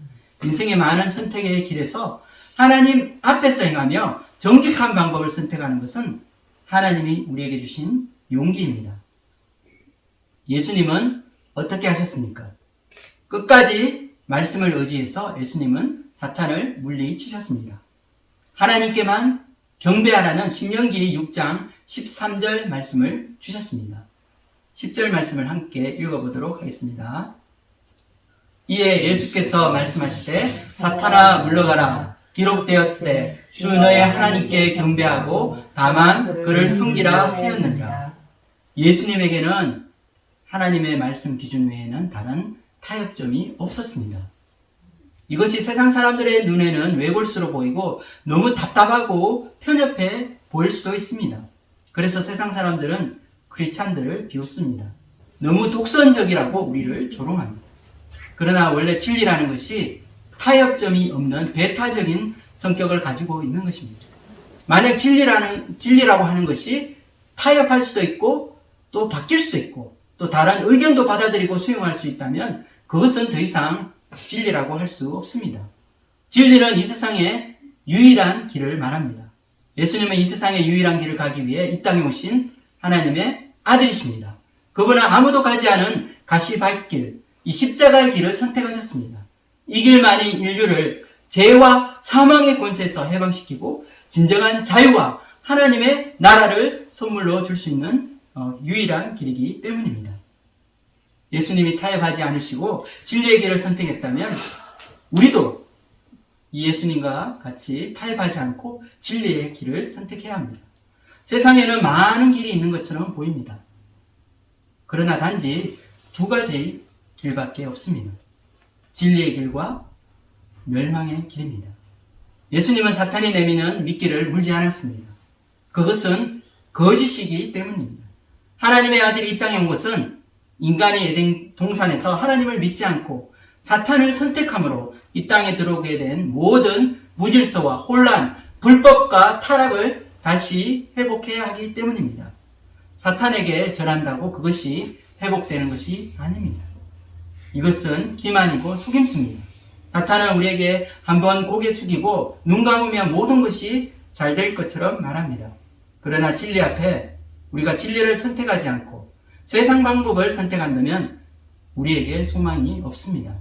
인생의 많은 선택의 길에서 하나님 앞에서 행하며 정직한 방법을 선택하는 것은 하나님이 우리에게 주신 용기입니다. 예수님은 어떻게 하셨습니까? 끝까지 말씀을 의지해서 예수님은 사탄을 물리치셨습니다. 하나님께만 경배하라는 신명기 6장 13절 말씀을 주셨습니다. 10절 말씀을 함께 읽어보도록 하겠습니다. 이에 예수께서 말씀하시되 사탄아 물러가라. 기록되었으되 주 너의 하나님께 경배하고 다만 그를 섬기라 하였느니라. 예수님에게는 하나님의 말씀 기준 외에는 다른 타협점이 없었습니다. 이것이 세상 사람들의 눈에는 외골수로 보이고 너무 답답하고 편협해 보일 수도 있습니다. 그래서 세상 사람들은 크리스찬들을 비웃습니다. 너무 독선적이라고 우리를 조롱합니다. 그러나 원래 진리라는 것이 타협점이 없는 배타적인 성격을 가지고 있는 것입니다. 만약 진리라고 하는 것이 타협할 수도 있고 또 바뀔 수도 있고 또 다른 의견도 받아들이고 수용할 수 있다면 그것은 더 이상 진리라고 할 수 없습니다. 진리는 이 세상의 유일한 길을 말합니다. 예수님은 이 세상의 유일한 길을 가기 위해 이 땅에 오신 하나님의 아들이십니다. 그분은 아무도 가지 않은 가시밭길, 이 십자가의 길을 선택하셨습니다. 이 길만이 인류를 죄와 사망의 권세에서 해방시키고 진정한 자유와 하나님의 나라를 선물로 줄 수 있는 유일한 길이기 때문입니다. 예수님이 타협하지 않으시고 진리의 길을 선택했다면 우리도 이 예수님과 같이 타협하지 않고 진리의 길을 선택해야 합니다. 세상에는 많은 길이 있는 것처럼 보입니다. 그러나 단지 두 가지 길밖에 없습니다. 진리의 길과 멸망의 길입니다. 예수님은 사탄이 내미는 미끼를 물지 않았습니다. 그것은 거짓이기 때문입니다. 하나님의 아들이 이 땅에 온 것은 인간이 에덴 동산에서 하나님을 믿지 않고 사탄을 선택함으로 이 땅에 들어오게 된 모든 무질서와 혼란, 불법과 타락을 다시 회복해야 하기 때문입니다. 사탄에게 절한다고 그것이 회복되는 것이 아닙니다. 이것은 기만이고 속임수입니다. 사탄은 우리에게 한번 고개 숙이고 눈 감으면 모든 것이 잘 될 것처럼 말합니다. 그러나 진리 앞에 우리가 진리를 선택하지 않고 세상 방법을 선택한다면 우리에게 소망이 없습니다.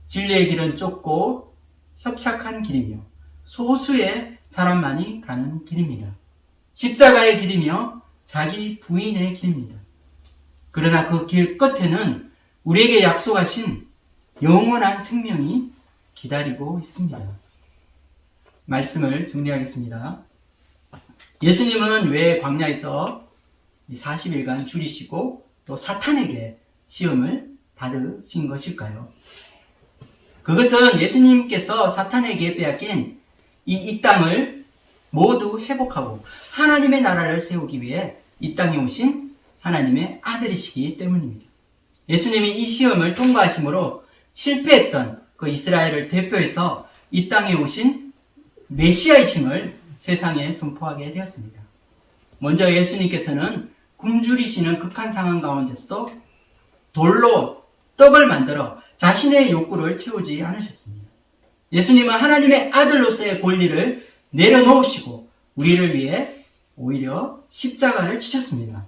진리의 길은 좁고 협착한 길이며 소수의 사람만이 가는 길입니다. 십자가의 길이며 자기 부인의 길입니다. 그러나 그 길 끝에는 우리에게 약속하신 영원한 생명이 기다리고 있습니다. 말씀을 정리하겠습니다. 예수님은 왜 광야에서 40일간 줄이시고 또 사탄에게 시험을 받으신 것일까요? 그것은 예수님께서 사탄에게 빼앗긴 이 땅을 모두 회복하고 하나님의 나라를 세우기 위해 이 땅에 오신 하나님의 아들이시기 때문입니다. 예수님이 이 시험을 통과하심으로 실패했던 그 이스라엘을 대표해서 이 땅에 오신 메시아이심을 세상에 선포하게 되었습니다. 먼저 예수님께서는 굶주리시는 극한 상황 가운데서도 돌로 떡을 만들어 자신의 욕구를 채우지 않으셨습니다. 예수님은 하나님의 아들로서의 권리를 내려놓으시고 우리를 위해 오히려 십자가를 지셨습니다.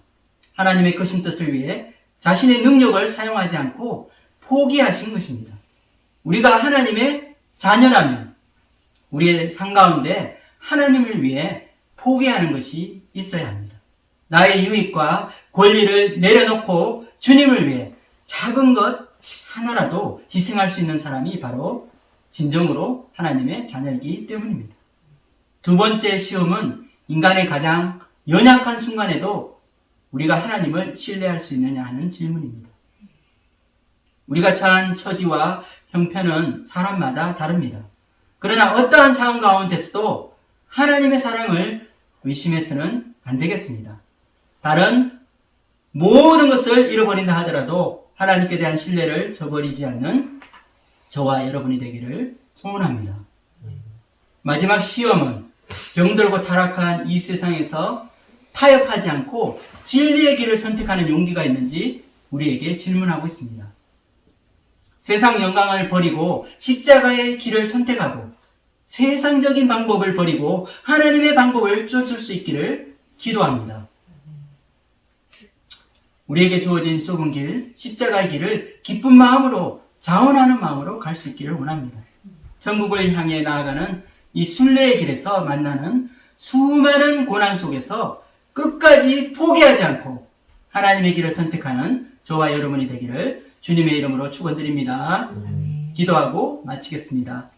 하나님의 크신 뜻을 위해 자신의 능력을 사용하지 않고 포기하신 것입니다. 우리가 하나님의 자녀라면 우리의 삶 가운데 하나님을 위해 포기하는 것이 있어야 합니다. 나의 유익과 권리를 내려놓고 주님을 위해 작은 것 하나라도 희생할 수 있는 사람이 바로 진정으로 하나님의 자녀이기 때문입니다. 두 번째 시험은 인간의 가장 연약한 순간에도 우리가 하나님을 신뢰할 수 있느냐 하는 질문입니다. 우리가 처한 처지와 형편은 사람마다 다릅니다. 그러나 어떠한 상황 가운데서도 하나님의 사랑을 의심해서는 안 되겠습니다. 다른 모든 것을 잃어버린다 하더라도 하나님께 대한 신뢰를 저버리지 않는 저와 여러분이 되기를 소원합니다. 마지막 시험은 병들고 타락한 이 세상에서 타협하지 않고 진리의 길을 선택하는 용기가 있는지 우리에게 질문하고 있습니다. 세상 영광을 버리고 십자가의 길을 선택하고 세상적인 방법을 버리고 하나님의 방법을 쫓을 수 있기를 기도합니다. 우리에게 주어진 좁은 길, 십자가의 길을 기쁜 마음으로 자원하는 마음으로 갈 수 있기를 원합니다. 천국을 향해 나아가는 이 순례의 길에서 만나는 수많은 고난 속에서 끝까지 포기하지 않고 하나님의 길을 선택하는 저와 여러분이 되기를 주님의 이름으로 축원드립니다. 기도하고 마치겠습니다.